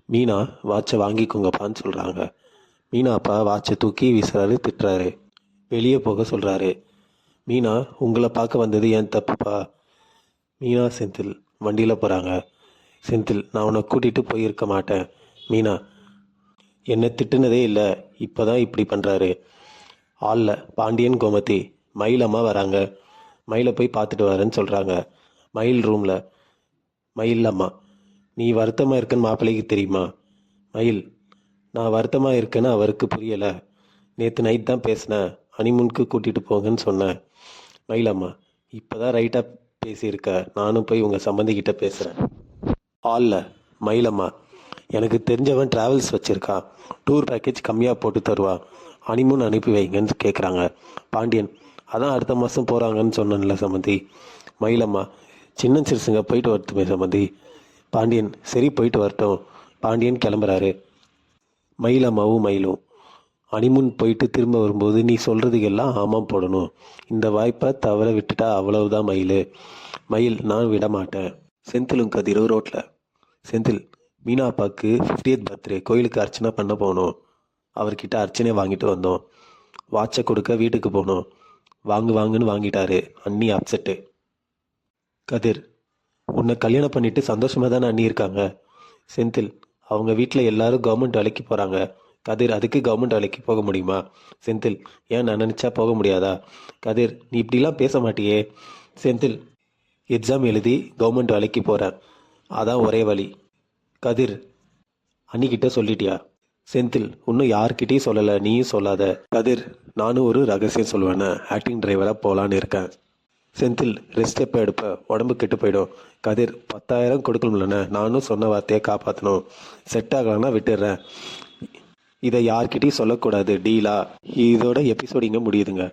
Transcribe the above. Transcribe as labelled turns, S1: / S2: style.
S1: மீனா வாட்சை வாங்கிக்கோங்கப்பான்னு சொல்கிறாங்க. மீனா அப்பா வாட்சை தூக்கி வீசுறாரு, திட்டுறாரு, வெளியே போக சொல்கிறாரு. மீனா, உங்களை பார்க்க வந்தது ஏன் தப்புப்பா. மீனா செந்தில் வண்டியில் போகிறாங்க. செந்தில், நான் உன்னை கூட்டிகிட்டு போயிருக்க மாட்டேன். மீனா, என்னை திட்டுனதே இல்லை, இப்போ தான் இப்படி பண்ணுறாரு. ஆளில் பாண்டியன், கோமதி, மயில் அம்மா வராங்க. மயிலை போய் பார்த்துட்டு வரேன்னு சொல்கிறாங்க. மயில் ரூமில். மயில் அம்மா, நீ வருத்தமாக இருக்கன்னு மாப்பிள்ளைக்கு தெரியுமா? மயில், நான் வருத்தமாக இருக்கேன்னு அவருக்கு புரியலை. நேற்று நைட் தான் பேசினேன், ஹனிமூனுக்கு கூட்டிகிட்டு போங்கன்னு சொன்னேன். மயிலம்மா, இப்போ தான் ரைட்டாக பேசியிருக்க, நானும் போய் உங்கள் சம்மந்திக்கிட்ட பேசுகிறேன். ஹாலில் மயிலம்மா, எனக்கு தெரிஞ்சவன் ட்ராவல்ஸ் வச்சுருக்கான், டூர் பேக்கேஜ் கம்மியாக போட்டு தருவான், ஹனிமூன் அனுப்பி வைங்கன்னு கேட்குறாங்க. பாண்டியன், அதான் அடுத்த மாதம் போகிறாங்கன்னு சொன்னேன்ல சம்மந்தி. மயிலம்மா, சின்ன சிறுசுங்க போயிட்டு வரட்டுமே சம்மந்தி. பாண்டியன், சரி போயிட்டு வரட்டும். பாண்டியன் கிளம்புறாரு. மயிலம்மாவும் மயிலும், ஹனிமூன் போயிட்டு திரும்ப வரும்போது நீ சொல்கிறதுக்கெல்லாம் ஆமாம் போடணும். இந்த வாய்ப்பை தவற விட்டுட்டா அவ்வளவுதான் மயில். மயில், நான் விட மாட்டேன். செந்திலும் கதிரும் ரோட்டில். செந்தில், மீனா அப்பாவுக்கு 50th பர்த்டே, கோயிலுக்கு அர்ச்சனை பண்ண போகணும். அவர்கிட்ட அர்ச்சனை வாங்கிட்டு வந்தோம். வாட்சை கொடுக்க வீட்டுக்கு போகணும். வாங்குன்னு வாங்கிட்டாரு. அண்ணி அப்செட்டு. கதிர், உன்னை கல்யாணம் பண்ணிட்டு சந்தோஷமாக தானே அண்ணி இருக்காங்க. செந்தில், அவங்க வீட்டில் எல்லாரும் கவர்மெண்ட் வேலைக்கு போகிறாங்க. கதிர், அதுக்கு கவர்மெண்ட் வேலைக்கு போக முடியுமா? செந்தில், ஏன் நான் நினச்சா போக முடியாதா? கதிர், நீ இப்படிலாம் பேச மாட்டியே. செந்தில், எக்ஸாம் எழுதி கவர்மெண்ட் வேலைக்கு போகிறேன், அதான் ஒரே வழி. கதிர், அன்னிக்கிட்ட சொல்லிட்டியா? செந்தில், இன்னும் யார்கிட்டையும் சொல்லலை, நீயும் சொல்லாத. கதிர், நானும் ஒரு ரகசியம் சொல்லுவேன்னு ஆக்டிங் டிரைவராக போகலான்னு இருக்கேன். செந்தில், ரெஸ்ட் எப்போ எடுப்ப, உடம்பு கெட்டு போயிடும். கதிர், 10,000 கொடுக்கணும்லண்ணே, நானும் சொன்ன வார்த்தையை காப்பாற்றணும். செட் ஆகலான்னா விட்டுடுறேன், இதை யார்கிட்டையும் சொல்லக்கூடாது, டீலா? இதோட எபிசோட் இங்கே முடியுதுங்க.